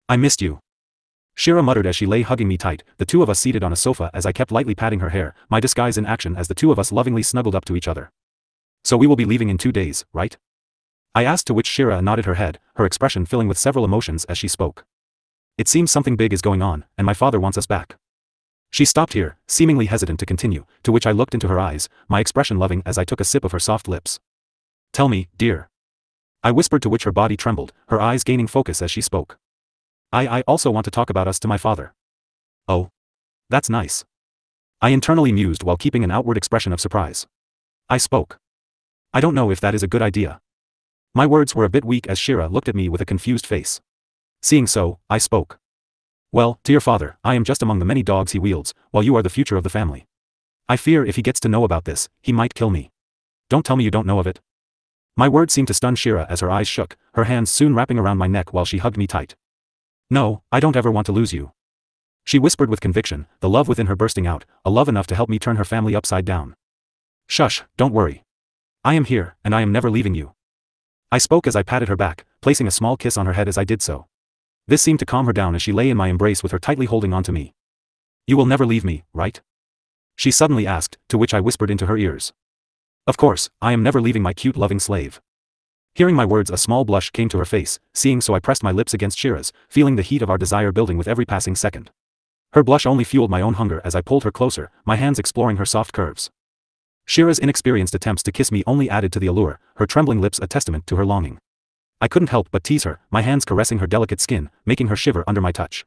I missed you. Shira muttered as she lay hugging me tight, the two of us seated on a sofa as I kept lightly patting her hair, my disguise in action as the two of us lovingly snuggled up to each other. So we will be leaving in 2 days, right? I asked, to which Shira nodded her head, her expression filling with several emotions as she spoke. It seems something big is going on, and my father wants us back. She stopped here, seemingly hesitant to continue, to which I looked into her eyes, my expression loving as I took a sip of her soft lips. Tell me, dear. I whispered, to which her body trembled, her eyes gaining focus as she spoke. I also want to talk about us to my father. Oh. That's nice. I internally mused while keeping an outward expression of surprise. I spoke. I don't know if that is a good idea. My words were a bit weak as Shira looked at me with a confused face. Seeing so, I spoke. Well, to your father, I am just among the many dogs he wields, while you are the future of the family. I fear if he gets to know about this, he might kill me. Don't tell me you don't know of it. My words seemed to stun Shira as her eyes shook, her hands soon wrapping around my neck while she hugged me tight. No, I don't ever want to lose you. She whispered with conviction, the love within her bursting out, a love enough to help me turn her family upside down. Shush, don't worry. I am here, and I am never leaving you. I spoke as I patted her back, placing a small kiss on her head as I did so. This seemed to calm her down as she lay in my embrace with her tightly holding on to me. You will never leave me, right? She suddenly asked, to which I whispered into her ears. Of course, I am never leaving my cute loving slave. Hearing my words, a small blush came to her face, seeing so I pressed my lips against Shira's, feeling the heat of our desire building with every passing second. Her blush only fueled my own hunger as I pulled her closer, my hands exploring her soft curves. Shira's inexperienced attempts to kiss me only added to the allure, her trembling lips a testament to her longing. I couldn't help but tease her, my hands caressing her delicate skin, making her shiver under my touch.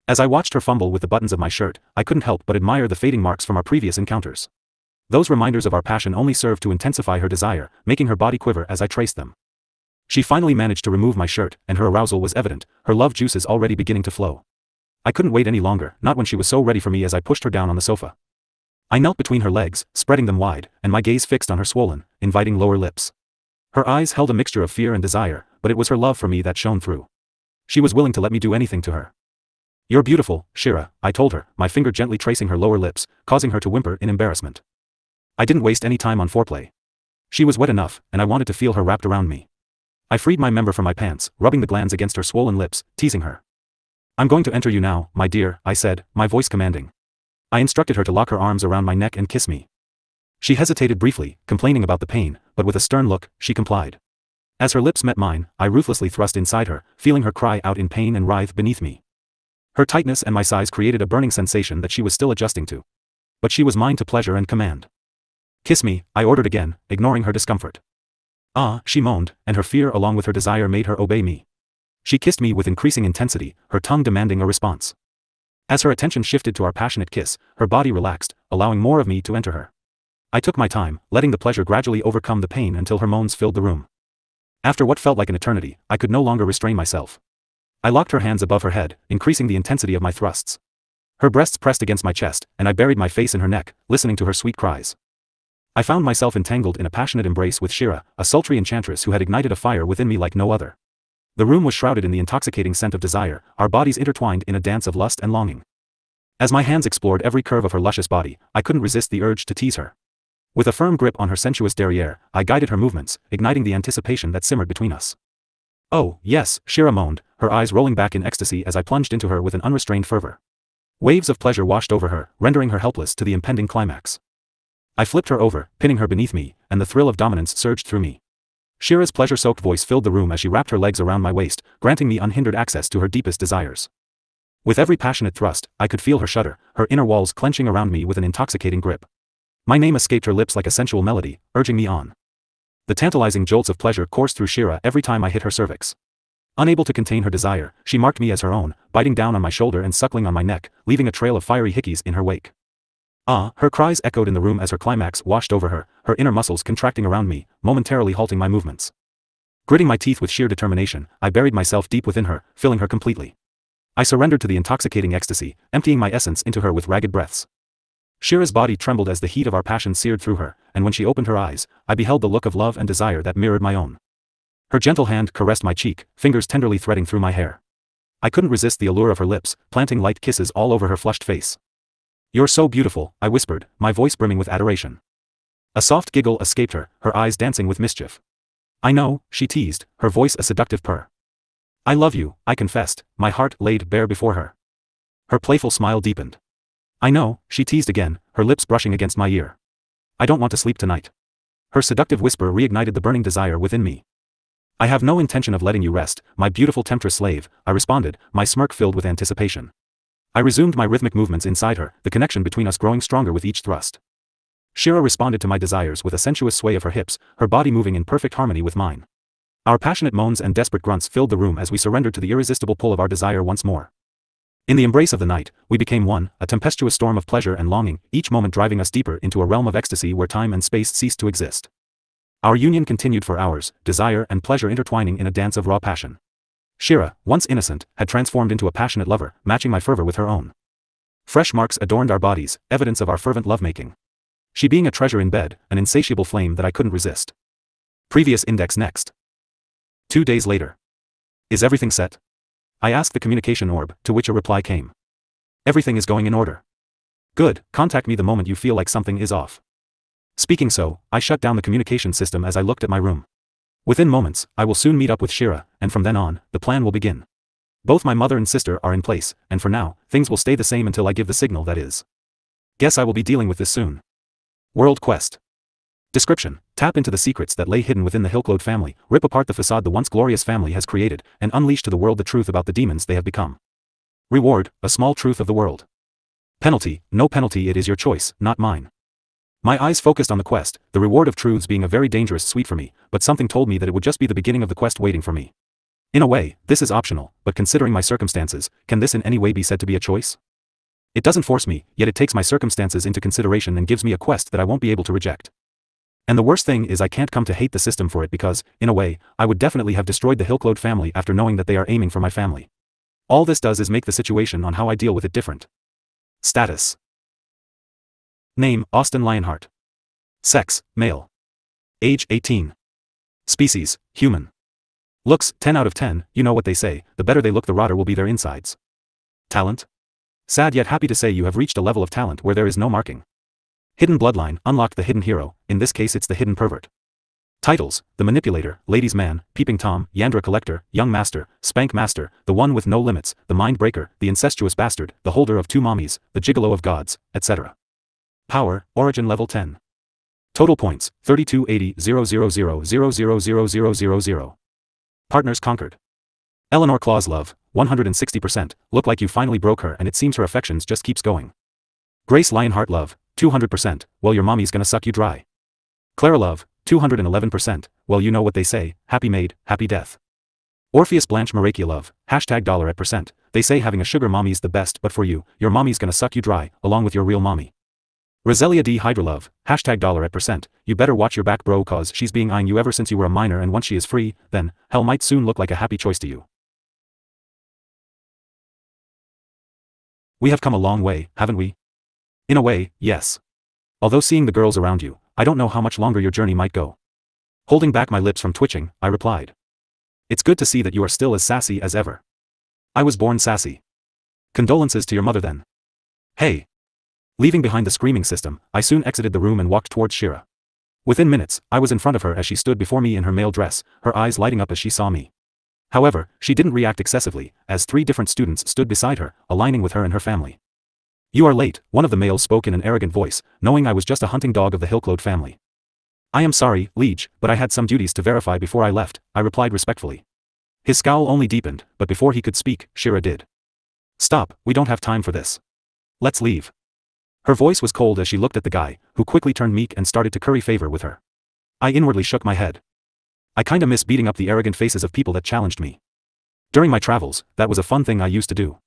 As I watched her fumble with the buttons of my shirt, I couldn't help but admire the fading marks from our previous encounters. Those reminders of our passion only served to intensify her desire, making her body quiver as I traced them. She finally managed to remove my shirt, and her arousal was evident, her love juices already beginning to flow. I couldn't wait any longer, not when she was so ready for me as I pushed her down on the sofa. I knelt between her legs, spreading them wide, and my gaze fixed on her swollen, inviting lower lips. Her eyes held a mixture of fear and desire, but it was her love for me that shone through. She was willing to let me do anything to her. You're beautiful, Shira, I told her, my finger gently tracing her lower lips, causing her to whimper in embarrassment. I didn't waste any time on foreplay. She was wet enough, and I wanted to feel her wrapped around me. I freed my member from my pants, rubbing the glands against her swollen lips, teasing her. I'm going to enter you now, my dear, I said, my voice commanding. I instructed her to lock her arms around my neck and kiss me. She hesitated briefly, complaining about the pain, but with a stern look, she complied. As her lips met mine, I ruthlessly thrust inside her, feeling her cry out in pain and writhe beneath me. Her tightness and my size created a burning sensation that she was still adjusting to. But she was mine to pleasure and command. Kiss me, I ordered again, ignoring her discomfort. Ah, she moaned, and her fear along with her desire made her obey me. She kissed me with increasing intensity, her tongue demanding a response. As her attention shifted to our passionate kiss, her body relaxed, allowing more of me to enter her. I took my time, letting the pleasure gradually overcome the pain until her moans filled the room. After what felt like an eternity, I could no longer restrain myself. I locked her hands above her head, increasing the intensity of my thrusts. Her breasts pressed against my chest, and I buried my face in her neck, listening to her sweet cries. I found myself entangled in a passionate embrace with Shira, a sultry enchantress who had ignited a fire within me like no other. The room was shrouded in the intoxicating scent of desire, our bodies intertwined in a dance of lust and longing. As my hands explored every curve of her luscious body, I couldn't resist the urge to tease her. With a firm grip on her sensuous derriere, I guided her movements, igniting the anticipation that simmered between us. Oh, yes, Shira moaned, her eyes rolling back in ecstasy as I plunged into her with an unrestrained fervor. Waves of pleasure washed over her, rendering her helpless to the impending climax. I flipped her over, pinning her beneath me, and the thrill of dominance surged through me. Shira's pleasure-soaked voice filled the room as she wrapped her legs around my waist, granting me unhindered access to her deepest desires. With every passionate thrust, I could feel her shudder, her inner walls clenching around me with an intoxicating grip. My name escaped her lips like a sensual melody, urging me on. The tantalizing jolts of pleasure coursed through Shira every time I hit her cervix. Unable to contain her desire, she marked me as her own, biting down on my shoulder and suckling on my neck, leaving a trail of fiery hickeys in her wake. Ah, her cries echoed in the room as her climax washed over her, her inner muscles contracting around me, momentarily halting my movements. Gritting my teeth with sheer determination, I buried myself deep within her, filling her completely. I surrendered to the intoxicating ecstasy, emptying my essence into her with ragged breaths. Shira's body trembled as the heat of our passion seared through her, and when she opened her eyes, I beheld the look of love and desire that mirrored my own. Her gentle hand caressed my cheek, fingers tenderly threading through my hair. I couldn't resist the allure of her lips, planting light kisses all over her flushed face. You're so beautiful, I whispered, my voice brimming with adoration. A soft giggle escaped her, her eyes dancing with mischief. I know, she teased, her voice a seductive purr. I love you, I confessed, my heart laid bare before her. Her playful smile deepened. I know, she teased again, her lips brushing against my ear. I don't want to sleep tonight. Her seductive whisper reignited the burning desire within me. I have no intention of letting you rest, my beautiful temptress slave, I responded, my smirk filled with anticipation. I resumed my rhythmic movements inside her, the connection between us growing stronger with each thrust. Shira responded to my desires with a sensuous sway of her hips, her body moving in perfect harmony with mine. Our passionate moans and desperate grunts filled the room as we surrendered to the irresistible pull of our desire once more. In the embrace of the night, we became one, a tempestuous storm of pleasure and longing, each moment driving us deeper into a realm of ecstasy where time and space ceased to exist. Our union continued for hours, desire and pleasure intertwining in a dance of raw passion. Shira, once innocent, had transformed into a passionate lover, matching my fervor with her own. Fresh marks adorned our bodies, evidence of our fervent lovemaking. She being a treasure in bed, an insatiable flame that I couldn't resist. Previous index next. 2 days later. Is everything set? I asked the communication orb, to which a reply came. Everything is going in order. Good, contact me the moment you feel like something is off. Speaking so, I shut down the communication system as I looked at my room. Within moments, I will soon meet up with Shira, and from then on, the plan will begin. Both my mother and sister are in place, and for now, things will stay the same until I give the signal that is. Guess I will be dealing with this soon. World Quest. Description: tap into the secrets that lay hidden within the Hillclode family, rip apart the facade the once glorious family has created, and unleash to the world the truth about the demons they have become. Reward: a small truth of the world. Penalty: no penalty, it is your choice, not mine. My eyes focused on the quest, the reward of truths being a very dangerous sweet for me, but something told me that it would just be the beginning of the quest waiting for me. In a way, this is optional, but considering my circumstances, can this in any way be said to be a choice? It doesn't force me, yet it takes my circumstances into consideration and gives me a quest that I won't be able to reject. And the worst thing is I can't come to hate the system for it because, in a way, I would definitely have destroyed the Hillclode family after knowing that they are aiming for my family. All this does is make the situation on how I deal with it different. Status. Name: Austin Lionheart. Sex: male. Age: 18. Species: human. Looks: 10 out of 10, you know what they say, the better they look the rotter will be their insides. Talent? Sad yet happy to say you have reached a level of talent where there is no marking. Hidden bloodline: unlocked the hidden hero, in this case it's the hidden pervert. Titles: The Manipulator, Ladies' Man, Peeping Tom, Yandere Collector, Young Master, Spank Master, The One with No Limits, The Mind Breaker, The Incestuous Bastard, The Holder of Two Mommies, The Gigolo of Gods, etc. Power: Origin Level 10. Total points: 3280,000,000,000. Partners conquered. Eleanor Claus love, 160%, look like you finally broke her and it seems her affections just keeps going. Grace Lionheart love, 200%, well your mommy's gonna suck you dry. Clara love, 211%, well you know what they say, happy maid, happy death. Orpheus Blanche Marakia love, $@ they say having a sugar mommy's the best but for you, your mommy's gonna suck you dry, along with your real mommy. Roselia D. Hydra love, $, you better watch your back bro cause she's been eyeing you ever since you were a minor and once she is free, then, hell might soon look like a happy choice to you. We have come a long way, haven't we? In a way, yes. Although seeing the girls around you, I don't know how much longer your journey might go. Holding back my lips from twitching, I replied. It's good to see that you are still as sassy as ever. I was born sassy. Condolences to your mother then. Hey. Leaving behind the screaming system, I soon exited the room and walked towards Shira. Within minutes, I was in front of her as she stood before me in her male dress, her eyes lighting up as she saw me. However, she didn't react excessively, as 3 different students stood beside her, aligning with her and her family. You are late, one of the males spoke in an arrogant voice, knowing I was just a hunting dog of the Hillclode family. I am sorry, liege, but I had some duties to verify before I left, I replied respectfully. His scowl only deepened, but before he could speak, Shira did. Stop, we don't have time for this. Let's leave. Her voice was cold as she looked at the guy, who quickly turned meek and started to curry favor with her. I inwardly shook my head. I kinda miss beating up the arrogant faces of people that challenged me. During my travels, that was a fun thing I used to do.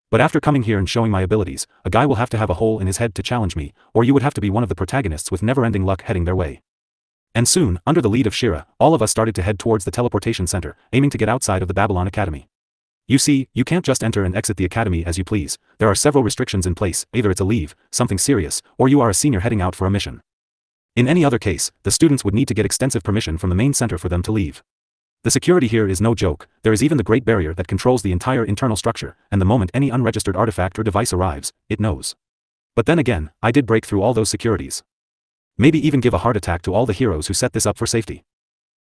But after coming here and showing my abilities, a guy will have to have a hole in his head to challenge me, or you would have to be one of the protagonists with never-ending luck heading their way. And soon, under the lead of Shira, all of us started to head towards the teleportation center, aiming to get outside of the Babylon Academy. You see, you can't just enter and exit the academy as you please, there are several restrictions in place, either it's a leave, something serious, or you are a senior heading out for a mission. In any other case, the students would need to get extensive permission from the main center for them to leave. The security here is no joke, there is even the Great Barrier that controls the entire internal structure, and the moment any unregistered artifact or device arrives, it knows. But then again, I did break through all those securities. Maybe even give a heart attack to all the heroes who set this up for safety.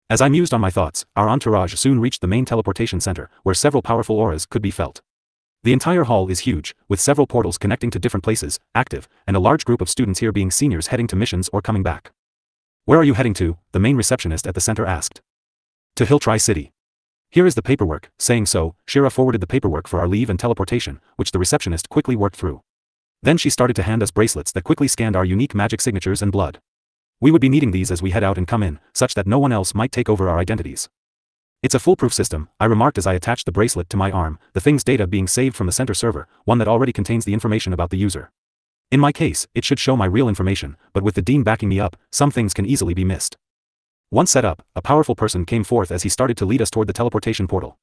As I mused on my thoughts, our entourage soon reached the main teleportation center, where several powerful auras could be felt. The entire hall is huge, with several portals connecting to different places, active, and a large group of students here being seniors heading to missions or coming back. Where are you heading to? The main receptionist at the center asked. To Hill Tri-City. Here is the paperwork. Saying so, Shira forwarded the paperwork for our leave and teleportation, which the receptionist quickly worked through. Then she started to hand us bracelets that quickly scanned our unique magic signatures and blood. We would be needing these as we head out and come in, such that no one else might take over our identities. It's a foolproof system, I remarked as I attached the bracelet to my arm, the thing's data being saved from the center server, one that already contains the information about the user. In my case, it should show my real information, but with the dean backing me up, some things can easily be missed. Once set up, a powerful person came forth as he started to lead us toward the teleportation portal.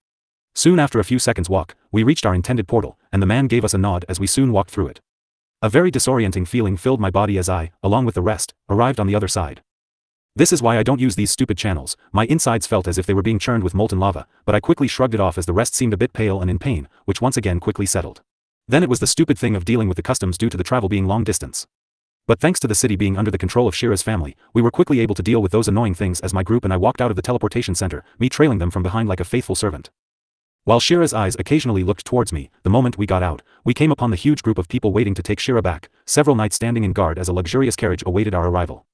Soon after a few seconds walk, we reached our intended portal, and the man gave us a nod as we soon walked through it. A very disorienting feeling filled my body as I, along with the rest, arrived on the other side. This is why I don't use these stupid channels. My insides felt as if they were being churned with molten lava, but I quickly shrugged it off as the rest seemed a bit pale and in pain, which once again quickly settled. Then it was the stupid thing of dealing with the customs due to the travel being long distance. But thanks to the city being under the control of Shira's family, we were quickly able to deal with those annoying things as my group and I walked out of the teleportation center, me trailing them from behind like a faithful servant. While Shira's eyes occasionally looked towards me, the moment we got out, we came upon the huge group of people waiting to take Shira back, several knights standing in guard as a luxurious carriage awaited our arrival.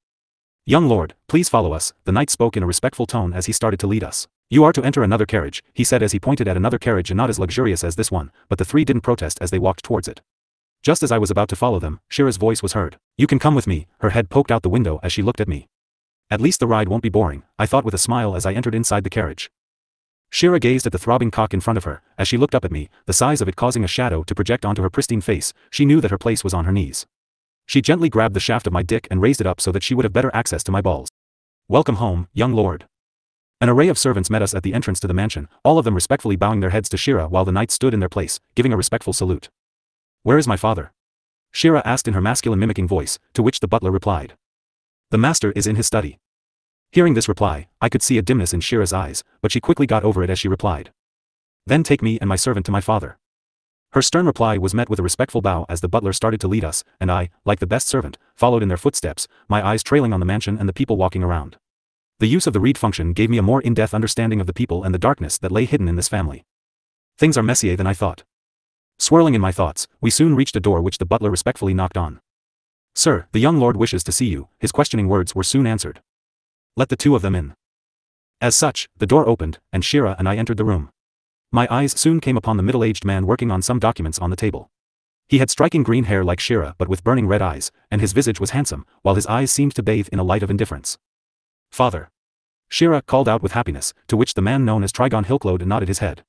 Young lord, please follow us, the knight spoke in a respectful tone as he started to lead us. You are to enter another carriage, he said as he pointed at another carriage and not as luxurious as this one, but the three didn't protest as they walked towards it. Just as I was about to follow them, Shira's voice was heard. You can come with me, her head poked out the window as she looked at me. At least the ride won't be boring, I thought with a smile as I entered inside the carriage. Shira gazed at the throbbing cock in front of her, as she looked up at me, the size of it causing a shadow to project onto her pristine face. She knew that her place was on her knees. She gently grabbed the shaft of my dick and raised it up so that she would have better access to my balls. Welcome home, young lord. An array of servants met us at the entrance to the mansion, all of them respectfully bowing their heads to Shira while the knights stood in their place, giving a respectful salute. Where is my father? Shira asked in her masculine mimicking voice, to which the butler replied. The master is in his study. Hearing this reply, I could see a dimness in Shira's eyes, but she quickly got over it as she replied. Then take me and my servant to my father. Her stern reply was met with a respectful bow as the butler started to lead us, and I, like the best servant, followed in their footsteps, my eyes trailing on the mansion and the people walking around. The use of the read function gave me a more in-depth understanding of the people and the darkness that lay hidden in this family. Things are messier than I thought. Swirling in my thoughts, we soon reached a door which the butler respectfully knocked on. Sir, the young lord wishes to see you, his questioning words were soon answered. Let the two of them in. As such, the door opened, and Shira and I entered the room. My eyes soon came upon the middle-aged man working on some documents on the table. He had striking green hair like Shira but with burning red eyes, and his visage was handsome, while his eyes seemed to bathe in a light of indifference. Father. Shira called out with happiness, to which the man known as Trigon Hilklode nodded his head.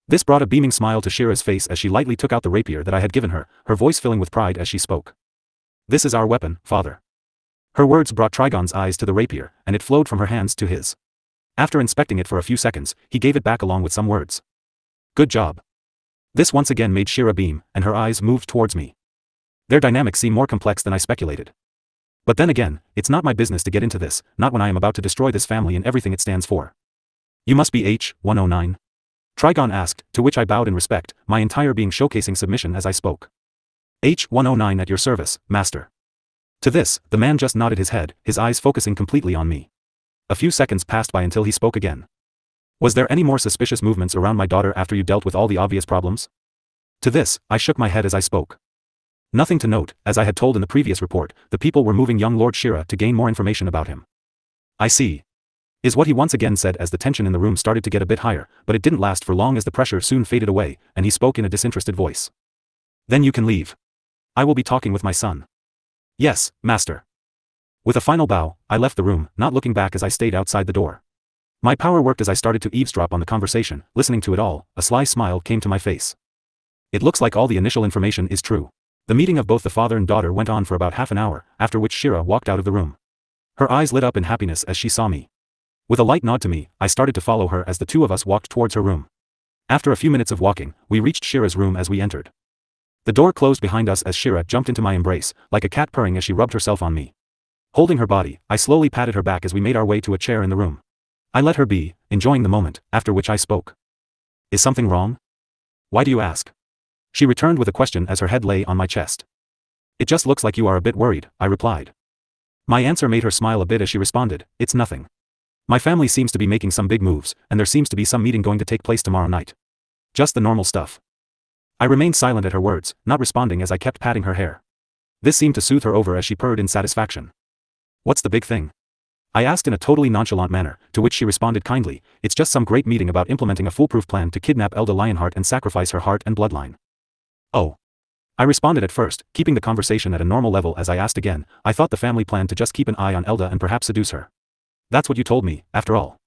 This brought a beaming smile to Shira's face as she lightly took out the rapier that I had given her, her voice filling with pride as she spoke. This is our weapon, father. Her words brought Trigon's eyes to the rapier, and it flowed from her hands to his. After inspecting it for a few seconds, he gave it back along with some words. Good job. This once again made Shira beam, and her eyes moved towards me. Their dynamics seem more complex than I speculated. But then again, it's not my business to get into this, not when I am about to destroy this family and everything it stands for. You must be H-109? Trigon asked, to which I bowed in respect, my entire being showcasing submission as I spoke. H-109 at your service, master. To this, the man just nodded his head, his eyes focusing completely on me. A few seconds passed by until he spoke again. Was there any more suspicious movements around my daughter after you dealt with all the obvious problems? To this, I shook my head as I spoke. Nothing to note, as I had told in the previous report, the people were moving young Lord Shira to gain more information about him. I see. Is what he once again said as the tension in the room started to get a bit higher, but it didn't last for long as the pressure soon faded away, and he spoke in a disinterested voice. Then you can leave. I will be talking with my son. Yes, master. With a final bow, I left the room, not looking back as I stayed outside the door. My power worked as I started to eavesdrop on the conversation, listening to it all, a sly smile came to my face. It looks like all the initial information is true. The meeting of both the father and daughter went on for about half an hour, after which Shira walked out of the room. Her eyes lit up in happiness as she saw me. With a light nod to me, I started to follow her as the two of us walked towards her room. After a few minutes of walking, we reached Shira's room as we entered. The door closed behind us as Shira jumped into my embrace, like a cat purring as she rubbed herself on me. Holding her body, I slowly patted her back as we made our way to a chair in the room. I let her be, enjoying the moment, after which I spoke. Is something wrong? Why do you ask? She returned with a question as her head lay on my chest. It just looks like you are a bit worried, I replied. My answer made her smile a bit as she responded, it's nothing. My family seems to be making some big moves, and there seems to be some meeting going to take place tomorrow night. Just the normal stuff. I remained silent at her words, not responding as I kept patting her hair. This seemed to soothe her over as she purred in satisfaction. What's the big thing? I asked in a totally nonchalant manner, to which she responded kindly, it's just some great meeting about implementing a foolproof plan to kidnap Elda Lionheart and sacrifice her heart and bloodline. Oh. I responded at first, keeping the conversation at a normal level as I asked again, I thought the family planned to just keep an eye on Elda and perhaps seduce her. That's what you told me, after all.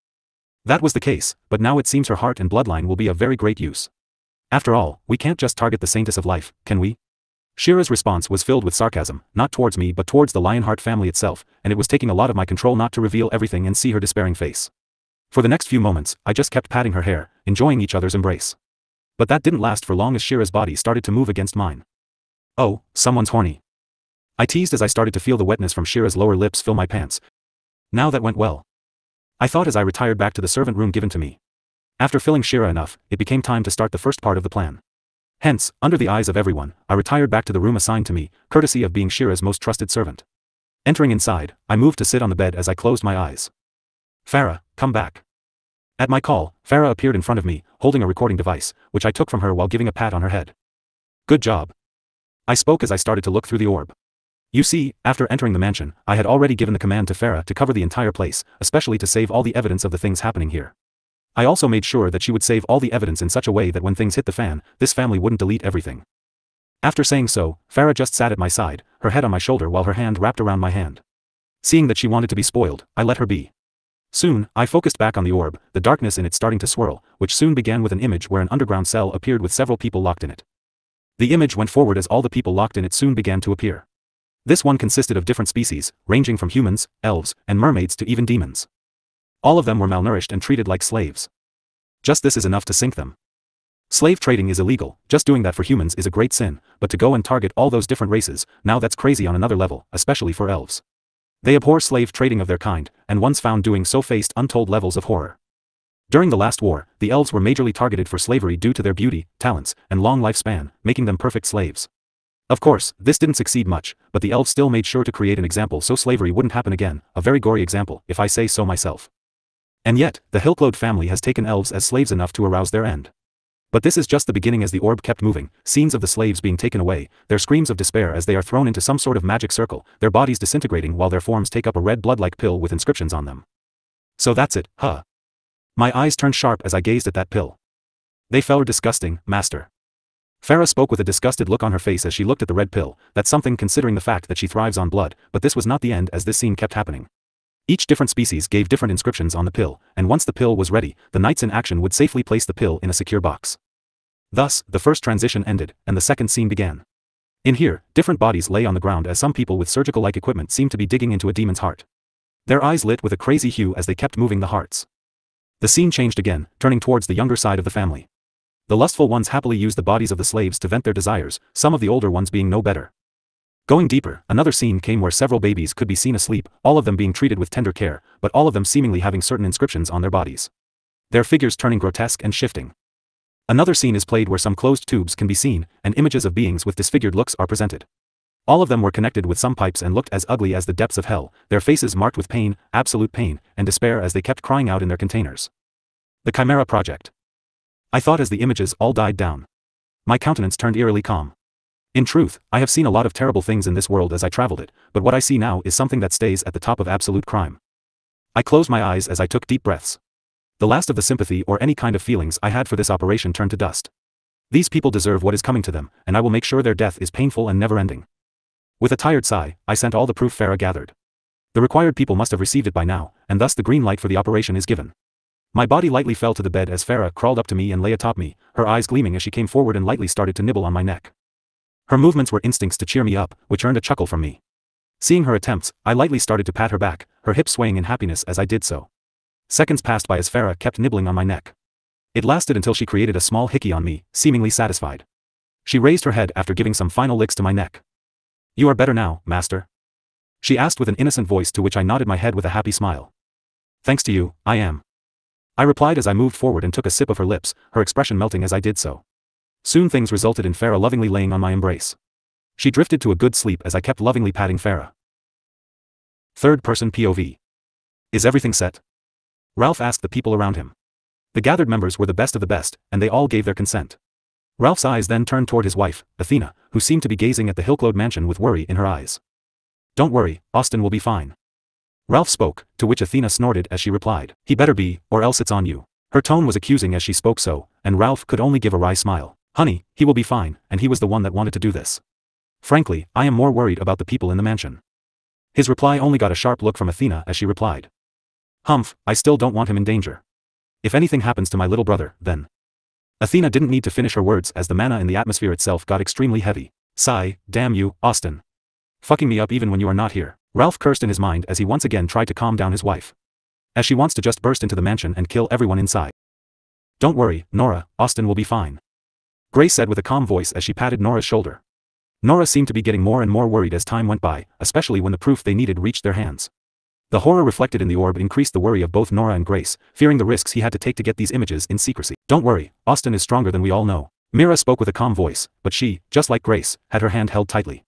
That was the case, but now it seems her heart and bloodline will be of very great use. After all, we can't just target the saintess of life, can we? Shira's response was filled with sarcasm, not towards me but towards the Lionheart family itself, and it was taking a lot of my control not to reveal everything and see her despairing face. For the next few moments, I just kept patting her hair, enjoying each other's embrace. But that didn't last for long as Shira's body started to move against mine. Oh, someone's horny. I teased as I started to feel the wetness from Shira's lower lips fill my pants. Now that went well. I thought as I retired back to the servant room given to me. After filling Shira enough, it became time to start the first part of the plan. Hence, under the eyes of everyone, I retired back to the room assigned to me, courtesy of being Shira's most trusted servant. Entering inside, I moved to sit on the bed as I closed my eyes. Farah, come back. At my call, Farah appeared in front of me, holding a recording device, which I took from her while giving a pat on her head. Good job. I spoke as I started to look through the orb. You see, after entering the mansion, I had already given the command to Farah to cover the entire place, especially to save all the evidence of the things happening here. I also made sure that she would save all the evidence in such a way that when things hit the fan, this family wouldn't delete everything. After saying so, Farah just sat at my side, her head on my shoulder while her hand wrapped around my hand. Seeing that she wanted to be spoiled, I let her be. Soon, I focused back on the orb, the darkness in it starting to swirl, which soon began with an image where an underground cell appeared with several people locked in it. The image went forward as all the people locked in it soon began to appear. This one consisted of different species, ranging from humans, elves, and mermaids to even demons. All of them were malnourished and treated like slaves. Just this is enough to sink them. Slave trading is illegal, just doing that for humans is a great sin, but to go and target all those different races, now that's crazy on another level, especially for elves. They abhor slave trading of their kind, and once found doing so faced untold levels of horror. During the last war, the elves were majorly targeted for slavery due to their beauty, talents, and long lifespan, making them perfect slaves. Of course, this didn't succeed much, but the elves still made sure to create an example so slavery wouldn't happen again, a very gory example, if I say so myself. And yet, the Hilklode family has taken elves as slaves enough to arouse their end. But this is just the beginning. As the orb kept moving, scenes of the slaves being taken away, their screams of despair as they are thrown into some sort of magic circle, their bodies disintegrating while their forms take up a red blood-like pill with inscriptions on them. So that's it, huh? My eyes turned sharp as I gazed at that pill. They felt disgusting, master. Farah spoke with a disgusted look on her face as she looked at the red pill. That's something considering the fact that she thrives on blood, but this was not the end as this scene kept happening. Each different species gave different inscriptions on the pill, and once the pill was ready, the knights in action would safely place the pill in a secure box. Thus, the first transition ended, and the second scene began. In here, different bodies lay on the ground as some people with surgical-like equipment seemed to be digging into a demon's heart. Their eyes lit with a crazy hue as they kept moving the hearts. The scene changed again, turning towards the younger side of the family. The lustful ones happily used the bodies of the slaves to vent their desires, some of the older ones being no better. Going deeper, another scene came where several babies could be seen asleep, all of them being treated with tender care, but all of them seemingly having certain inscriptions on their bodies. Their figures turning grotesque and shifting. Another scene is played where some closed tubes can be seen, and images of beings with disfigured looks are presented. All of them were connected with some pipes and looked as ugly as the depths of hell, their faces marked with pain, absolute pain, and despair as they kept crying out in their containers. The Chimera Project. I thought as the images all died down. My countenance turned eerily calm. In truth, I have seen a lot of terrible things in this world as I traveled it, but what I see now is something that stays at the top of absolute crime. I closed my eyes as I took deep breaths. The last of the sympathy or any kind of feelings I had for this operation turned to dust. These people deserve what is coming to them, and I will make sure their death is painful and never-ending. With a tired sigh, I sent all the proof Farah gathered. The required people must have received it by now, and thus the green light for the operation is given. My body lightly fell to the bed as Farah crawled up to me and lay atop me, her eyes gleaming as she came forward and lightly started to nibble on my neck. Her movements were instincts to cheer me up, which earned a chuckle from me. Seeing her attempts, I lightly started to pat her back, her hips swaying in happiness as I did so. Seconds passed by as Farah kept nibbling on my neck. It lasted until she created a small hickey on me, seemingly satisfied. She raised her head after giving some final licks to my neck. You are better now, master? She asked with an innocent voice, to which I nodded my head with a happy smile. Thanks to you, I am. I replied as I moved forward and took a sip of her lips, her expression melting as I did so. Soon things resulted in Farah lovingly laying on my embrace. She drifted to a good sleep as I kept lovingly patting Farah. Third-person POV. Is everything set? Ralph asked the people around him. The gathered members were the best of the best, and they all gave their consent. Ralph's eyes then turned toward his wife, Athena, who seemed to be gazing at the Hillclode mansion with worry in her eyes. "Don't worry, Austin will be fine." Ralph spoke, to which Athena snorted as she replied, "He better be, or else it's on you." Her tone was accusing as she spoke so, and Ralph could only give a wry smile. "Honey, he will be fine, and he was the one that wanted to do this. Frankly, I am more worried about the people in the mansion." His reply only got a sharp look from Athena as she replied, "Humph, I still don't want him in danger. If anything happens to my little brother, then..." Athena didn't need to finish her words as the mana in the atmosphere itself got extremely heavy. Sigh, damn you, Austin. Fucking me up even when you are not here. Ralph cursed in his mind as he once again tried to calm down his wife. As she wants to just burst into the mansion and kill everyone inside. "Don't worry, Nora, Austin will be fine," Grace said with a calm voice as she patted Nora's shoulder. Nora seemed to be getting more and more worried as time went by, especially when the proof they needed reached their hands. The horror reflected in the orb increased the worry of both Nora and Grace, fearing the risks he had to take to get these images in secrecy. "Don't worry, Austin is stronger than we all know." Mira spoke with a calm voice, but she, just like Grace, had her hand held tightly.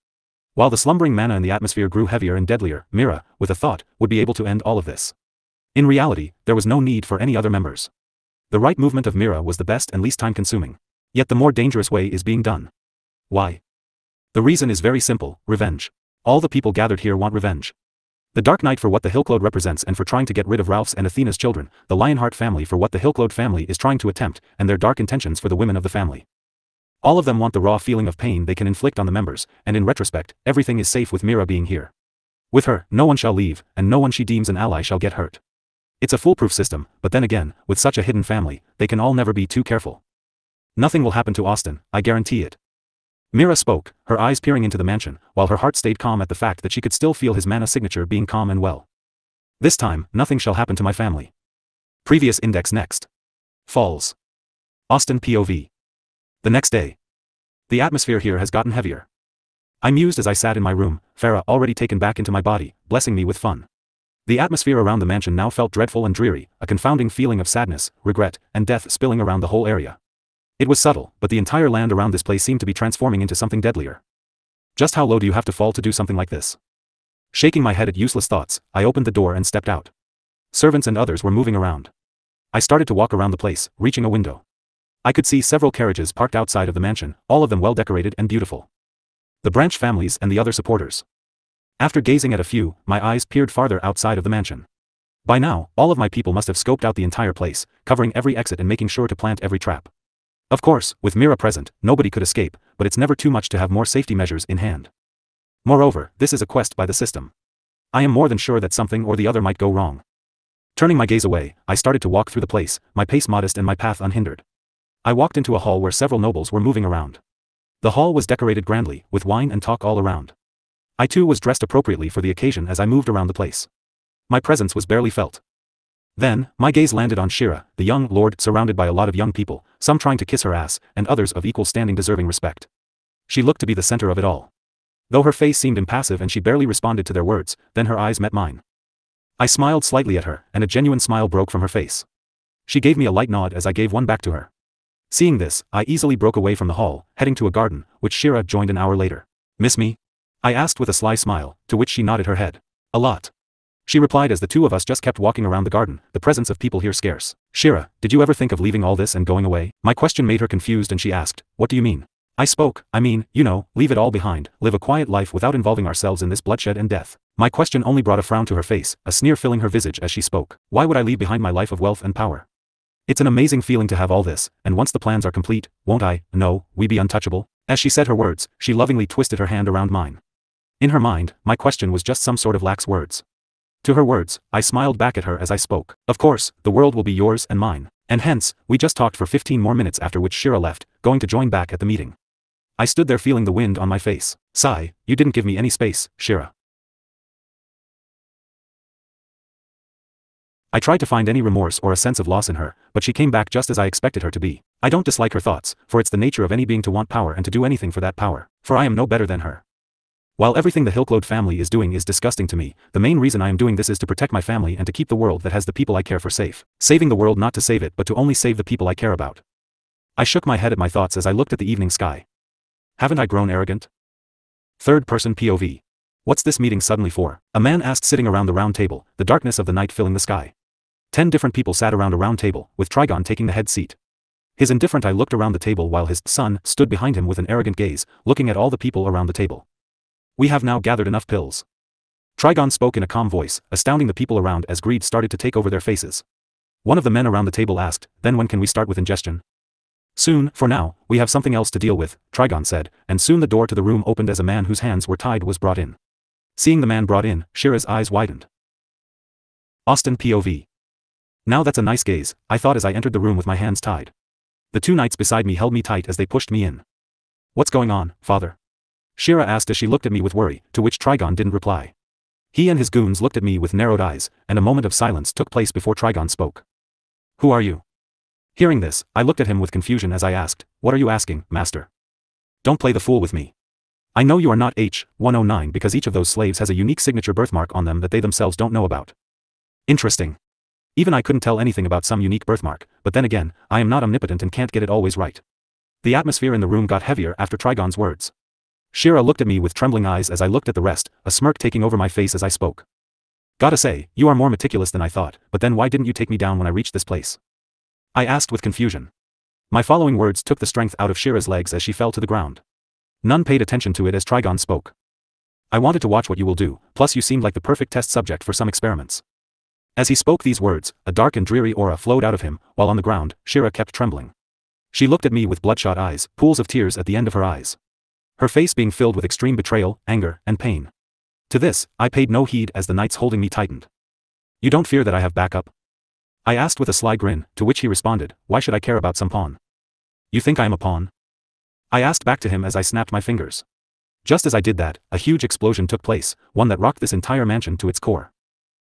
While the slumbering mana in the atmosphere grew heavier and deadlier, Mira, with a thought, would be able to end all of this. In reality, there was no need for any other members. The right movement of Mira was the best and least time-consuming. Yet the more dangerous way is being done. Why? The reason is very simple, revenge. All the people gathered here want revenge. The Dark Knight for what the Hillclode represents and for trying to get rid of Ralph's and Athena's children, the Lionheart family for what the Hillclode family is trying to attempt, and their dark intentions for the women of the family. All of them want the raw feeling of pain they can inflict on the members, and in retrospect, everything is safe with Mira being here. With her, no one shall leave, and no one she deems an ally shall get hurt. It's a foolproof system, but then again, with such a hidden family, they can all never be too careful. Nothing will happen to Austin, I guarantee it. Mira spoke, her eyes peering into the mansion, while her heart stayed calm at the fact that she could still feel his mana signature being calm and well. This time, nothing shall happen to my family. Previous index next. Falls. Austin POV. The next day. The atmosphere here has gotten heavier. I mused as I sat in my room, Farah already taken back into my body, blessing me with fun. The atmosphere around the mansion now felt dreadful and dreary, a confounding feeling of sadness, regret, and death spilling around the whole area. It was subtle, but the entire land around this place seemed to be transforming into something deadlier. Just how low do you have to fall to do something like this? Shaking my head at useless thoughts, I opened the door and stepped out. Servants and others were moving around. I started to walk around the place, reaching a window. I could see several carriages parked outside of the mansion, all of them well decorated and beautiful. The branch families and the other supporters. After gazing at a few, my eyes peered farther outside of the mansion. By now, all of my people must have scoped out the entire place, covering every exit and making sure to plant every trap. Of course, with Mira present, nobody could escape, but it's never too much to have more safety measures in hand. Moreover, this is a quest by the system. I am more than sure that something or the other might go wrong. Turning my gaze away, I started to walk through the place, my pace modest and my path unhindered. I walked into a hall where several nobles were moving around. The hall was decorated grandly, with wine and talk all around. I too was dressed appropriately for the occasion as I moved around the place. My presence was barely felt. Then, my gaze landed on Shira, the young lord surrounded by a lot of young people, some trying to kiss her ass, and others of equal standing deserving respect. She looked to be the center of it all. Though her face seemed impassive and she barely responded to their words, then her eyes met mine. I smiled slightly at her, and a genuine smile broke from her face. She gave me a light nod as I gave one back to her. Seeing this, I easily broke away from the hall, heading to a garden, which Shira joined an hour later. "Miss me?" I asked with a sly smile, to which she nodded her head. "A lot." She replied as the two of us just kept walking around the garden, the presence of people here scarce. "Shira, did you ever think of leaving all this and going away?" My question made her confused and she asked, "What do you mean?" I spoke, "I mean, you know, leave it all behind, live a quiet life without involving ourselves in this bloodshed and death." My question only brought a frown to her face, a sneer filling her visage as she spoke. "Why would I leave behind my life of wealth and power? It's an amazing feeling to have all this, and once the plans are complete, won't I, no, we be untouchable?" As she said her words, she lovingly twisted her hand around mine. In her mind, my question was just some sort of lax words. To her words, I smiled back at her as I spoke. "Of course, the world will be yours and mine." And hence, we just talked for 15 more minutes after which Shira left, going to join back at the meeting. I stood there feeling the wind on my face. Sigh, you didn't give me any space, Shira. I tried to find any remorse or a sense of loss in her, but she came back just as I expected her to be. I don't dislike her thoughts, for it's the nature of any being to want power and to do anything for that power, for I am no better than her. While everything the Hillclode family is doing is disgusting to me, the main reason I am doing this is to protect my family and to keep the world that has the people I care for safe. Saving the world not to save it but to only save the people I care about. I shook my head at my thoughts as I looked at the evening sky. Haven't I grown arrogant? Third person POV. What's this meeting suddenly for? A man asked sitting around the round table, the darkness of the night filling the sky. 10 different people sat around a round table, with Trigon taking the head seat. His indifferent eye looked around the table while his son stood behind him with an arrogant gaze, looking at all the people around the table. We have now gathered enough pills. Trigon spoke in a calm voice, astounding the people around as greed started to take over their faces. One of the men around the table asked, then when can we start with ingestion? Soon, for now, we have something else to deal with, Trigon said, and soon the door to the room opened as a man whose hands were tied was brought in. Seeing the man brought in, Shira's eyes widened. Austin POV. Now that's a nice gaze, I thought as I entered the room with my hands tied. The two knights beside me held me tight as they pushed me in. What's going on, father? Shira asked as she looked at me with worry, to which Trigon didn't reply. He and his goons looked at me with narrowed eyes, and a moment of silence took place before Trigon spoke. Who are you? Hearing this, I looked at him with confusion as I asked, what are you asking, master? Don't play the fool with me. I know you are not H-109 because each of those slaves has a unique signature birthmark on them that they themselves don't know about. Interesting. Even I couldn't tell anything about some unique birthmark, but then again, I am not omnipotent and can't get it always right. The atmosphere in the room got heavier after Trigon's words. Shira looked at me with trembling eyes as I looked at the rest, a smirk taking over my face as I spoke. Gotta say, you are more meticulous than I thought, but then why didn't you take me down when I reached this place? I asked with confusion. My following words took the strength out of Shira's legs as she fell to the ground. None paid attention to it as Trigon spoke. I wanted to watch what you will do, plus you seemed like the perfect test subject for some experiments. As he spoke these words, a dark and dreary aura flowed out of him, while on the ground, Shira kept trembling. She looked at me with bloodshot eyes, pools of tears at the end of her eyes. Her face being filled with extreme betrayal, anger, and pain. To this, I paid no heed as the knights holding me tightened. You don't fear that I have backup? I asked with a sly grin, to which he responded, why should I care about some pawn? You think I am a pawn? I asked back to him as I snapped my fingers. Just as I did that, a huge explosion took place, one that rocked this entire mansion to its core.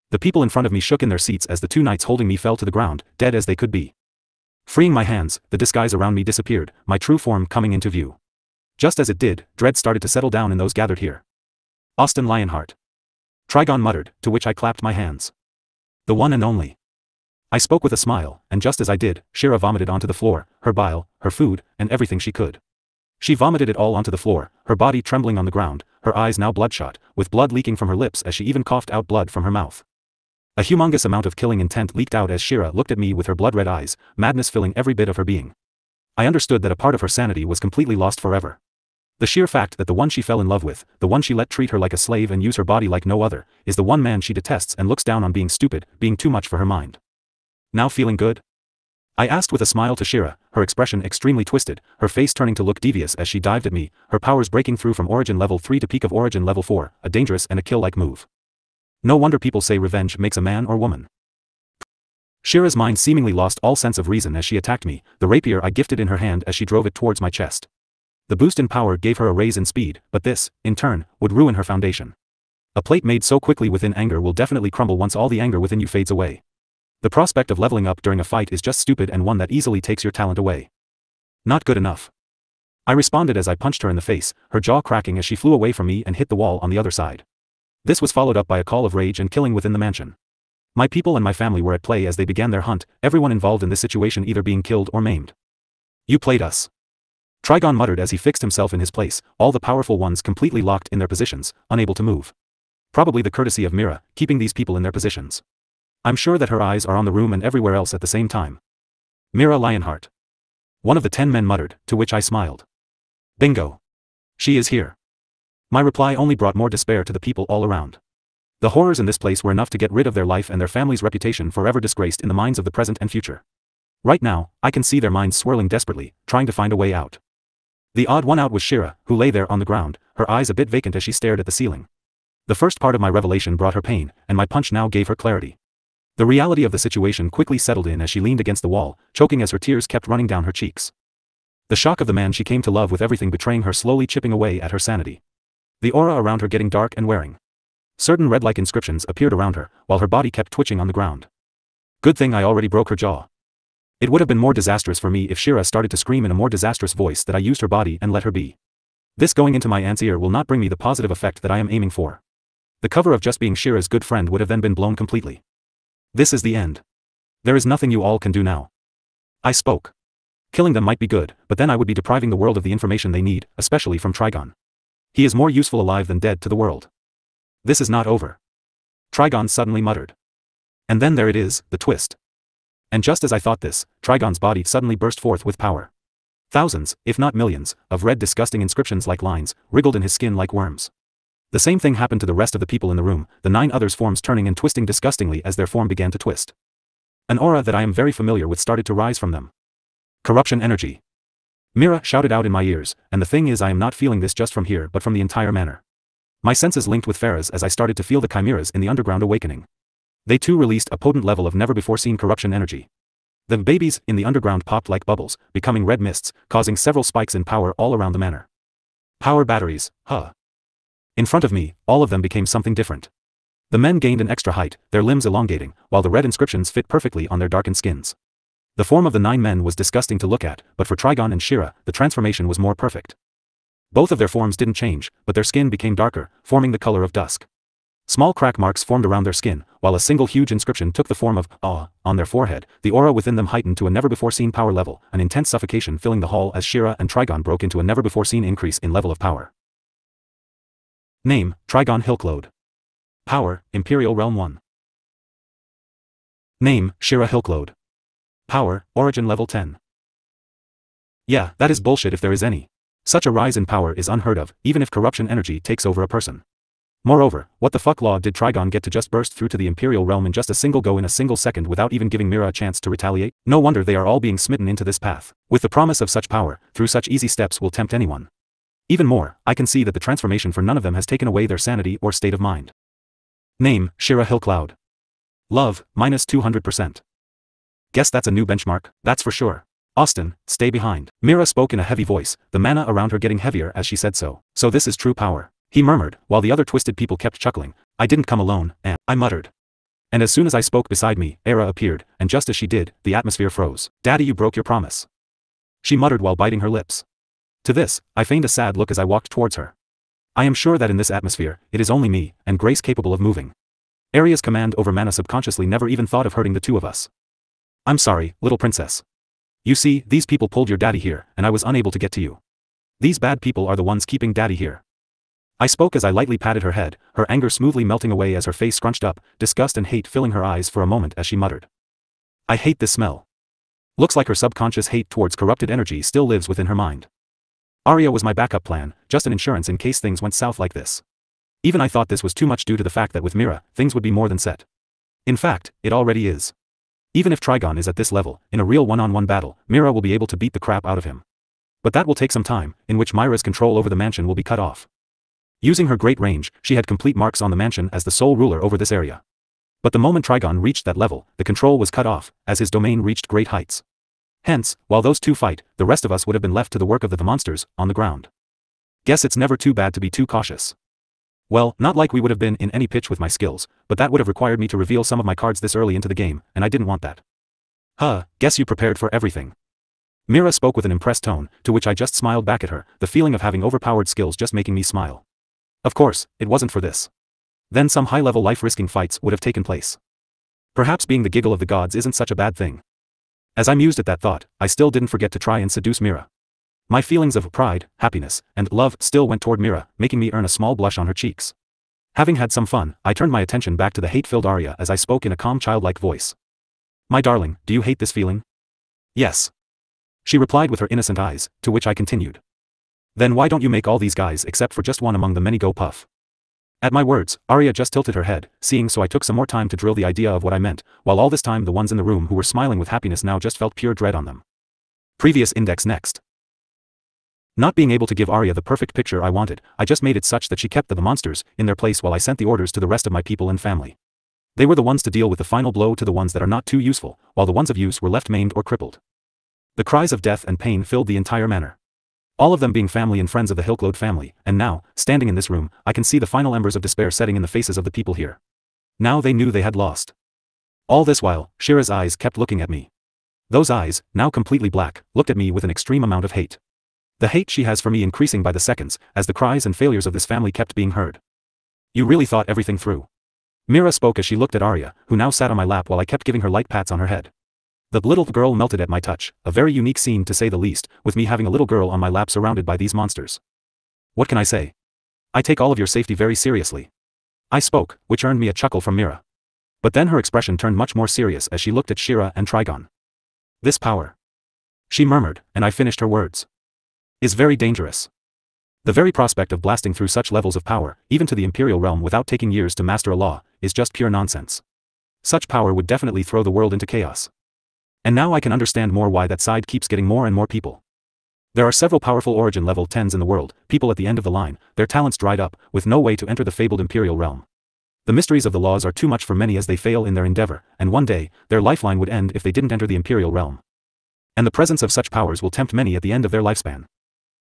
The people in front of me shook in their seats as the two knights holding me fell to the ground, dead as they could be. Freeing my hands, the disguise around me disappeared, my true form coming into view. Just as it did, dread started to settle down in those gathered here. Austin Lionheart. Trigon muttered, to which I clapped my hands. The one and only. I spoke with a smile, and just as I did, Shira vomited onto the floor, her bile, her food, and everything she could. She vomited it all onto the floor, her body trembling on the ground, her eyes now bloodshot, with blood leaking from her lips as she even coughed out blood from her mouth. A humongous amount of killing intent leaked out as Shira looked at me with her blood-red eyes, madness filling every bit of her being. I understood that a part of her sanity was completely lost forever. The sheer fact that the one she fell in love with, the one she let treat her like a slave and use her body like no other, is the one man she detests and looks down on being stupid, being too much for her mind. Now feeling good? I asked with a smile to Shira, her expression extremely twisted, her face turning to look devious as she dived at me, her powers breaking through from Origin Level 3 to peak of Origin Level 4, a dangerous and a kill-like move. No wonder people say revenge makes a man or woman. Shira's mind seemingly lost all sense of reason as she attacked me, the rapier I gifted in her hand as she drove it towards my chest. The boost in power gave her a raise in speed, but this, in turn, would ruin her foundation. A plate made so quickly within anger will definitely crumble once all the anger within you fades away. The prospect of leveling up during a fight is just stupid and one that easily takes your talent away. Not good enough. I responded as I punched her in the face, her jaw cracking as she flew away from me and hit the wall on the other side. This was followed up by a call of rage and killing within the mansion. My people and my family were at play as they began their hunt, everyone involved in this situation either being killed or maimed. You played us. Trigon muttered as he fixed himself in his place, all the powerful ones completely locked in their positions, unable to move. Probably the courtesy of Mira, keeping these people in their positions. I'm sure that her eyes are on the room and everywhere else at the same time. Mira Lionheart. One of the 10 men muttered, to which I smiled. Bingo. She is here. My reply only brought more despair to the people all around. The horrors in this place were enough to get rid of their life and their family's reputation forever disgraced in the minds of the present and future. Right now, I can see their minds swirling desperately, trying to find a way out. The odd one out was Shira, who lay there on the ground, her eyes a bit vacant as she stared at the ceiling. The first part of my revelation brought her pain, and my punch now gave her clarity. The reality of the situation quickly settled in as she leaned against the wall, choking as her tears kept running down her cheeks. The shock of the man she came to love with everything betraying her slowly chipping away at her sanity. The aura around her getting dark and wearing. Certain red-like inscriptions appeared around her, while her body kept twitching on the ground. Good thing I already broke her jaw. It would have been more disastrous for me if Shira started to scream in a more disastrous voice that I used her body and let her be. This going into my aunt's ear will not bring me the positive effect that I am aiming for. The cover of just being Shira's good friend would have then been blown completely. This is the end. There is nothing you all can do now. I spoke. Killing them might be good, but then I would be depriving the world of the information they need, especially from Trigon. He is more useful alive than dead to the world. This is not over. Trigon suddenly muttered. And then there it is, the twist. And just as I thought this, Trigon's body suddenly burst forth with power. Thousands, if not millions, of red disgusting inscriptions like lines, wriggled in his skin like worms. The same thing happened to the rest of the people in the room, the 9 others' forms turning and twisting disgustingly as their form began to twist. An aura that I am very familiar with started to rise from them. Corruption energy. Mira shouted out in my ears, and the thing is I am not feeling this just from here but from the entire manor. My senses linked with Farah's as I started to feel the chimeras in the underground awakening. They too released a potent level of never-before-seen corruption energy. The babies in the underground popped like bubbles, becoming red mists, causing several spikes in power all around the manor. Power batteries, huh? In front of me, all of them became something different. The men gained an extra height, their limbs elongating, while the red inscriptions fit perfectly on their darkened skins. The form of the 9 men was disgusting to look at, but for Trigon and Shira, the transformation was more perfect. Both of their forms didn't change, but their skin became darker, forming the color of dusk. Small crack marks formed around their skin, while a single huge inscription took the form of awe on their forehead. The aura within them heightened to a never-before-seen power level, an intense suffocation filling the hall as Shira and Trigon broke into a never-before-seen increase in level of power. Name, Trigon Hilklode. Power, Imperial Realm 1. Name, Shira Hilklode. Power, Origin Level 10. Yeah, that is bullshit if there is any. Such a rise in power is unheard of, even if corruption energy takes over a person. Moreover, what the fuck law did Trigon get to just burst through to the Imperial Realm in just a single go in a single second without even giving Mira a chance to retaliate? No wonder they are all being smitten into this path. With the promise of such power, through such easy steps will tempt anyone. Even more, I can see that the transformation for none of them has taken away their sanity or state of mind. Name, Shira Hillcloud. Love, minus 200%. Guess that's a new benchmark, that's for sure. Austin, stay behind. Mira spoke in a heavy voice, the mana around her getting heavier as she said so. So this is true power. He murmured, while the other twisted people kept chuckling. I didn't come alone, and I muttered. And as soon as I spoke beside me, Era appeared, and just as she did, the atmosphere froze. Daddy, you broke your promise. She muttered while biting her lips. To this, I feigned a sad look as I walked towards her. I am sure that in this atmosphere, it is only me, and Grace capable of moving. Aria's command over mana subconsciously never even thought of hurting the two of us. I'm sorry, little princess. You see, these people pulled your daddy here, and I was unable to get to you. These bad people are the ones keeping daddy here. I spoke as I lightly patted her head, her anger smoothly melting away as her face scrunched up, disgust and hate filling her eyes for a moment as she muttered. I hate this smell. Looks like her subconscious hate towards corrupted energy still lives within her mind. Arya was my backup plan, just an insurance in case things went south like this. Even I thought this was too much due to the fact that with Mira, things would be more than set. In fact, it already is. Even if Trigon is at this level, in a real one-on-one battle, Mira will be able to beat the crap out of him. But that will take some time, in which Myra's control over the mansion will be cut off. Using her great range, she had complete marks on the mansion as the sole ruler over this area. But the moment Trigon reached that level, the control was cut off, as his domain reached great heights. Hence, while those two fight, the rest of us would have been left to the work of the monsters, on the ground. Guess it's never too bad to be too cautious. Well, not like we would have been in any pitch with my skills, but that would have required me to reveal some of my cards this early into the game, and I didn't want that. Guess you prepared for everything. Mira spoke with an impressed tone, to which I just smiled back at her, the feeling of having overpowered skills just making me smile. Of course, it wasn't for this. Then some high-level life-risking fights would have taken place. Perhaps being the giggle of the gods isn't such a bad thing. As I mused at that thought, I still didn't forget to try and seduce Mira. My feelings of pride, happiness, and love still went toward Mira, making me earn a small blush on her cheeks. Having had some fun, I turned my attention back to the hate-filled Arya as I spoke in a calm childlike voice. My darling, do you hate this feeling? Yes. She replied with her innocent eyes, to which I continued. Then why don't you make all these guys except for just one among the many go puff? At my words, Arya just tilted her head, seeing so I took some more time to drill the idea of what I meant, while all this time the ones in the room who were smiling with happiness now just felt pure dread on them. Previous index next. Not being able to give Arya the perfect picture I wanted, I just made it such that she kept the monsters in their place while I sent the orders to the rest of my people and family. They were the ones to deal with the final blow to the ones that are not too useful, while the ones of use were left maimed or crippled. The cries of death and pain filled the entire manor. All of them being family and friends of the Hilklode family, and now, standing in this room, I can see the final embers of despair setting in the faces of the people here. Now they knew they had lost. All this while, Shira's eyes kept looking at me. Those eyes, now completely black, looked at me with an extreme amount of hate. The hate she has for me increasing by the seconds, as the cries and failures of this family kept being heard. You really thought everything through. Mira spoke as she looked at Arya, who now sat on my lap while I kept giving her light pats on her head. The little girl melted at my touch, a very unique scene to say the least, with me having a little girl on my lap surrounded by these monsters. What can I say? I take all of your safety very seriously. I spoke, which earned me a chuckle from Mira. But then her expression turned much more serious as she looked at Shira and Trigon. This power, she murmured, and I finished her words, is very dangerous. The very prospect of blasting through such levels of power, even to the Imperial realm without taking years to master a law, is just pure nonsense. Such power would definitely throw the world into chaos. And now I can understand more why that side keeps getting more and more people. There are several powerful origin level 10s in the world, people at the end of the line, their talents dried up, with no way to enter the fabled Imperial realm. The mysteries of the laws are too much for many as they fail in their endeavor, and one day, their lifeline would end if they didn't enter the Imperial realm. And the presence of such powers will tempt many at the end of their lifespan.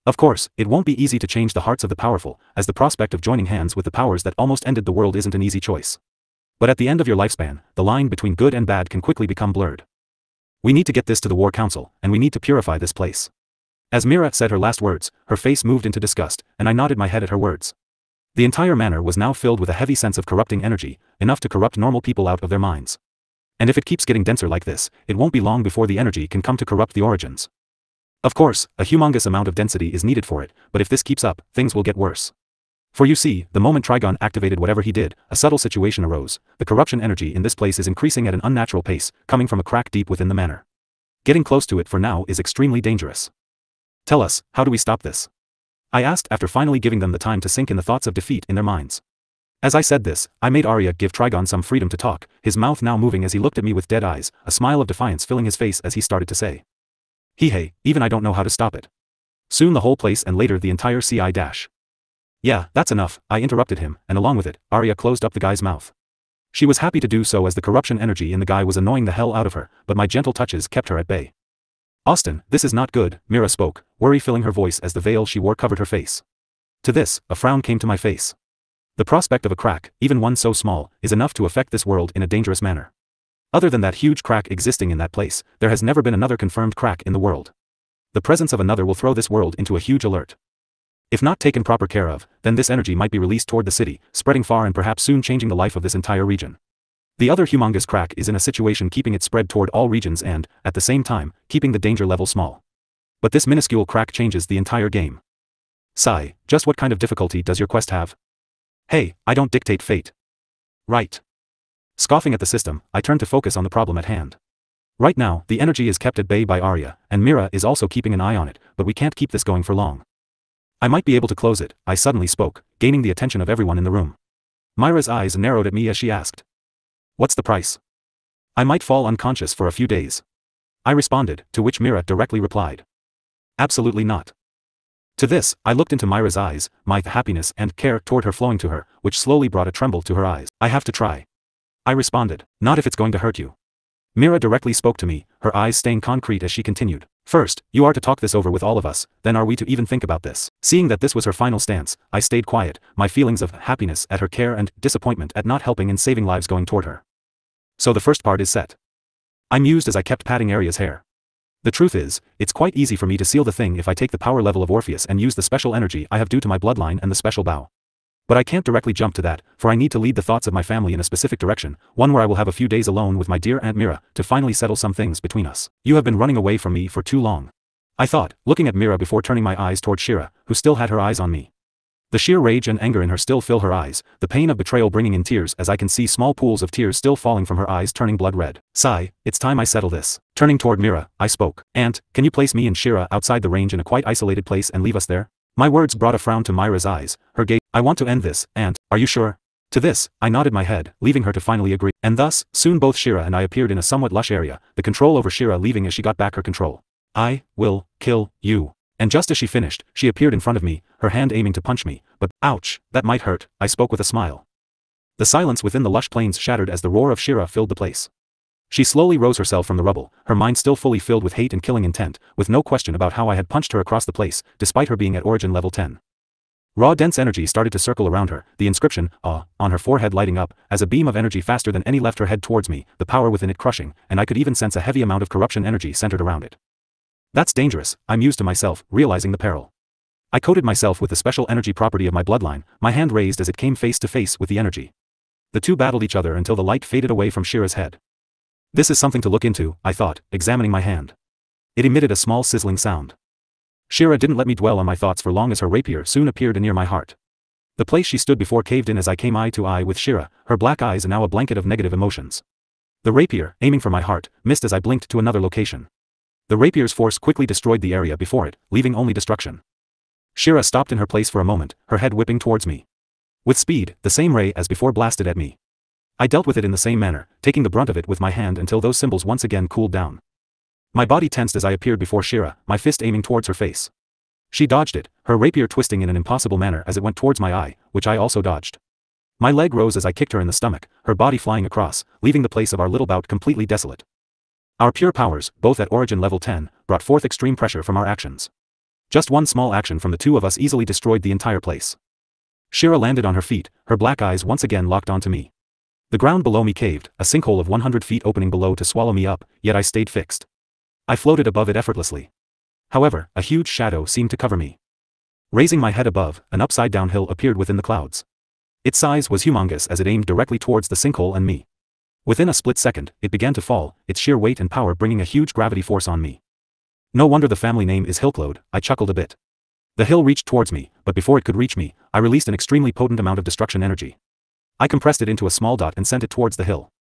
Of course, it won't be easy to change the hearts of the powerful, as the prospect of joining hands with the powers that almost ended the world isn't an easy choice. But at the end of your lifespan, the line between good and bad can quickly become blurred. We need to get this to the War Council, and we need to purify this place. As Mira said her last words, her face moved into disgust, and I nodded my head at her words. The entire manor was now filled with a heavy sense of corrupting energy, enough to corrupt normal people out of their minds. And if it keeps getting denser like this, it won't be long before the energy can come to corrupt the origins. Of course, a humongous amount of density is needed for it, but if this keeps up, things will get worse. For you see, the moment Trigon activated whatever he did, a subtle situation arose. The corruption energy in this place is increasing at an unnatural pace, coming from a crack deep within the manor. Getting close to it for now is extremely dangerous. Tell us, how do we stop this? I asked after finally giving them the time to sink in the thoughts of defeat in their minds. As I said this, I made Arya give Trigon some freedom to talk, his mouth now moving as he looked at me with dead eyes, a smile of defiance filling his face as he started to say. Hey, even I don't know how to stop it. Soon the whole place and later the entire CI dash. Yeah, that's enough, I interrupted him, and along with it, Arya closed up the guy's mouth. She was happy to do so as the corruption energy in the guy was annoying the hell out of her, but my gentle touches kept her at bay. Austin, this is not good, Mira spoke, worry filling her voice as the veil she wore covered her face. To this, a frown came to my face. The prospect of a crack, even one so small, is enough to affect this world in a dangerous manner. Other than that huge crack existing in that place, there has never been another confirmed crack in the world. The presence of another will throw this world into a huge alert. If not taken proper care of, then this energy might be released toward the city, spreading far and perhaps soon changing the life of this entire region. The other humongous crack is in a situation keeping it spread toward all regions and, at the same time, keeping the danger level small. But this minuscule crack changes the entire game. Sigh, just what kind of difficulty does your quest have? Hey, I don't dictate fate. Right. Scoffing at the system, I turn to focus on the problem at hand. Right now, the energy is kept at bay by Arya, and Mira is also keeping an eye on it, but we can't keep this going for long. I might be able to close it, I suddenly spoke, gaining the attention of everyone in the room. Myra's eyes narrowed at me as she asked. What's the price? I might fall unconscious for a few days. I responded, to which Mira directly replied. Absolutely not. To this, I looked into Myra's eyes, my happiness and care toward her flowing to her, which slowly brought a tremble to her eyes. I have to try. I responded, not if it's going to hurt you. Mira directly spoke to me, her eyes staying concrete as she continued. First, you are to talk this over with all of us, then are we to even think about this? Seeing that this was her final stance, I stayed quiet, my feelings of happiness at her care and disappointment at not helping in saving lives going toward her. So the first part is set. I mused as I kept patting Arya's hair. The truth is, it's quite easy for me to seal the thing if I take the power level of Orpheus and use the special energy I have due to my bloodline and the special bow. But I can't directly jump to that, for I need to lead the thoughts of my family in a specific direction, one where I will have a few days alone with my dear Aunt Mira, to finally settle some things between us. You have been running away from me for too long. I thought, looking at Mira before turning my eyes toward Shira, who still had her eyes on me. The sheer rage and anger in her still fill her eyes, the pain of betrayal bringing in tears as I can see small pools of tears still falling from her eyes turning blood red. Sigh, it's time I settle this. Turning toward Mira, I spoke. Aunt, can you place me and Shira outside the range in a quite isolated place and leave us there? My words brought a frown to Myra's eyes, her gaze. I want to end this, Aunt, are you sure? To this, I nodded my head, leaving her to finally agree. And thus, soon both Shira and I appeared in a somewhat lush area, the control over Shira leaving as she got back her control. I will kill you. And just as she finished, she appeared in front of me, her hand aiming to punch me, but, ouch, that might hurt, I spoke with a smile. The silence within the lush plains shattered as the roar of Shira filled the place. She slowly rose herself from the rubble, her mind still fully filled with hate and killing intent, with no question about how I had punched her across the place, despite her being at origin level 10. Raw dense energy started to circle around her, the inscription, on her forehead lighting up, as a beam of energy faster than any left her head towards me, the power within it crushing, and I could even sense a heavy amount of corruption energy centered around it. That's dangerous, I mused to myself, realizing the peril. I coated myself with the special energy property of my bloodline, my hand raised as it came face to face with the energy. The two battled each other until the light faded away from Shira's head. This is something to look into, I thought, examining my hand. It emitted a small sizzling sound. Shira didn't let me dwell on my thoughts for long as her rapier soon appeared near my heart. The place she stood before caved in as I came eye to eye with Shira, her black eyes now a blanket of negative emotions. The rapier, aiming for my heart, missed as I blinked to another location. The rapier's force quickly destroyed the area before it, leaving only destruction. Shira stopped in her place for a moment, her head whipping towards me. With speed, the same ray as before blasted at me. I dealt with it in the same manner, taking the brunt of it with my hand until those symbols once again cooled down. My body tensed as I appeared before Shira, my fist aiming towards her face. She dodged it, her rapier twisting in an impossible manner as it went towards my eye, which I also dodged. My leg rose as I kicked her in the stomach, her body flying across, leaving the place of our little bout completely desolate. Our pure powers, both at origin level 10, brought forth extreme pressure from our actions. Just one small action from the two of us easily destroyed the entire place. Shira landed on her feet, her black eyes once again locked onto me. The ground below me caved, a sinkhole of 100 feet opening below to swallow me up, yet I stayed fixed. I floated above it effortlessly. However, a huge shadow seemed to cover me. Raising my head above, an upside-down hill appeared within the clouds. Its size was humongous as it aimed directly towards the sinkhole and me. Within a split second, it began to fall, its sheer weight and power bringing a huge gravity force on me. No wonder the family name is Hillclode, I chuckled a bit. The hill reached towards me, but before it could reach me, I released an extremely potent amount of destruction energy. I compressed it into a small dot and sent it towards the hill.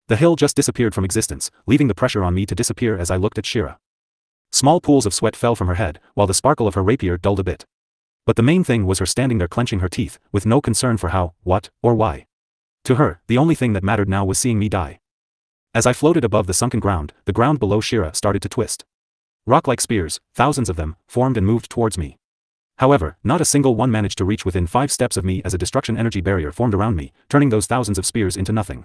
The hill just disappeared from existence, leaving the pressure on me to disappear as I looked at Shira. Small pools of sweat fell from her head, while the sparkle of her rapier dulled a bit. But the main thing was her standing there clenching her teeth, with no concern for how, what, or why. To her, the only thing that mattered now was seeing me die. As I floated above the sunken ground, the ground below Shira started to twist. Rock-like spears, thousands of them, formed and moved towards me. However, not a single one managed to reach within 5 steps of me as a destruction energy barrier formed around me, turning those thousands of spears into nothing.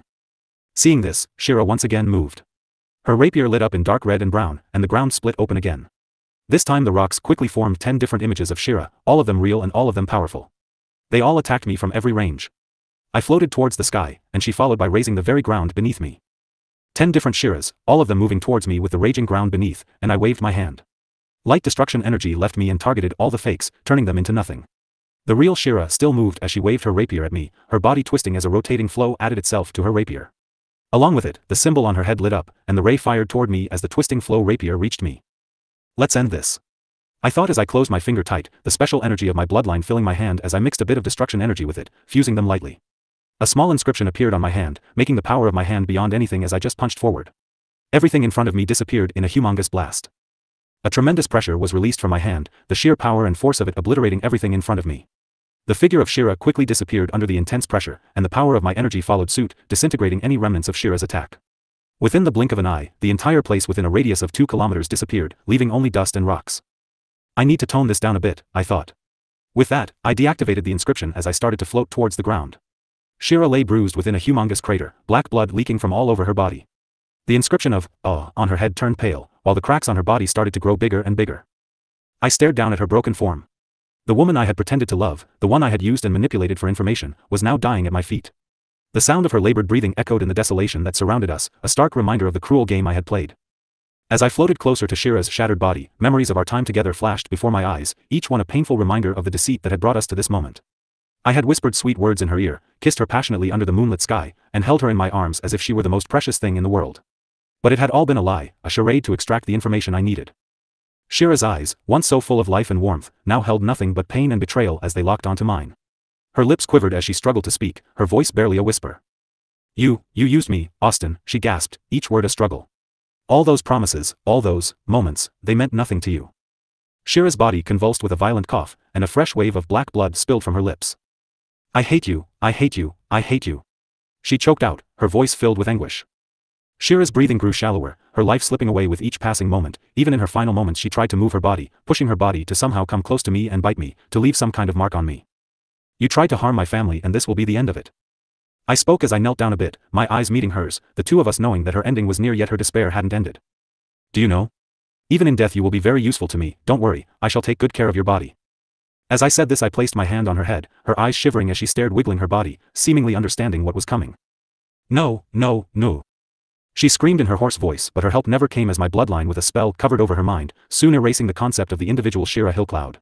Seeing this, Shira once again moved. Her rapier lit up in dark red and brown, and the ground split open again. This time the rocks quickly formed 10 different images of Shira, all of them real and all of them powerful. They all attacked me from every range. I floated towards the sky, and she followed by raising the very ground beneath me. 10 different Shiras, all of them moving towards me with the raging ground beneath, and I waved my hand. Light destruction energy left me and targeted all the fakes, turning them into nothing. The real Shira still moved as she waved her rapier at me, her body twisting as a rotating flow added itself to her rapier. Along with it, the symbol on her head lit up, and the ray fired toward me as the twisting flow rapier reached me. Let's end this. I thought as I closed my finger tight, the special energy of my bloodline filling my hand as I mixed a bit of destruction energy with it, fusing them lightly. A small inscription appeared on my hand, making the power of my hand beyond anything as I just punched forward. Everything in front of me disappeared in a humongous blast. A tremendous pressure was released from my hand, the sheer power and force of it obliterating everything in front of me. The figure of Shira quickly disappeared under the intense pressure, and the power of my energy followed suit, disintegrating any remnants of Shira's attack. Within the blink of an eye, the entire place within a radius of 2 kilometers disappeared, leaving only dust and rocks. I need to tone this down a bit, I thought. With that, I deactivated the inscription as I started to float towards the ground. Shira lay bruised within a humongous crater, black blood leaking from all over her body. The inscription of, on her head turned pale, while the cracks on her body started to grow bigger and bigger. I stared down at her broken form. The woman I had pretended to love, the one I had used and manipulated for information, was now dying at my feet. The sound of her labored breathing echoed in the desolation that surrounded us, a stark reminder of the cruel game I had played. As I floated closer to Shira's shattered body, memories of our time together flashed before my eyes, each one a painful reminder of the deceit that had brought us to this moment. I had whispered sweet words in her ear, kissed her passionately under the moonlit sky, and held her in my arms as if she were the most precious thing in the world. But it had all been a lie, a charade to extract the information I needed. Shira's eyes, once so full of life and warmth, now held nothing but pain and betrayal as they locked onto mine. Her lips quivered as she struggled to speak, her voice barely a whisper. You used me, Austin," she gasped, each word a struggle. "All those promises, all those moments, they meant nothing to you." Shira's body convulsed with a violent cough, and a fresh wave of black blood spilled from her lips. "I hate you, I hate you, I hate you," she choked out, her voice filled with anguish. Shira's breathing grew shallower, her life slipping away with each passing moment. Even in her final moments she tried to move her body, pushing her body to somehow come close to me and bite me, to leave some kind of mark on me. "You tried to harm my family and this will be the end of it." I spoke as I knelt down a bit, my eyes meeting hers, the two of us knowing that her ending was near yet her despair hadn't ended. "Do you know? Even in death you will be very useful to me, don't worry, I shall take good care of your body." As I said this I placed my hand on her head, her eyes shivering as she stared, wiggling her body, seemingly understanding what was coming. "No, no, no," she screamed in her hoarse voice, but her help never came as my bloodline with a spell covered over her mind, soon erasing the concept of the individual Shira Hillcloud.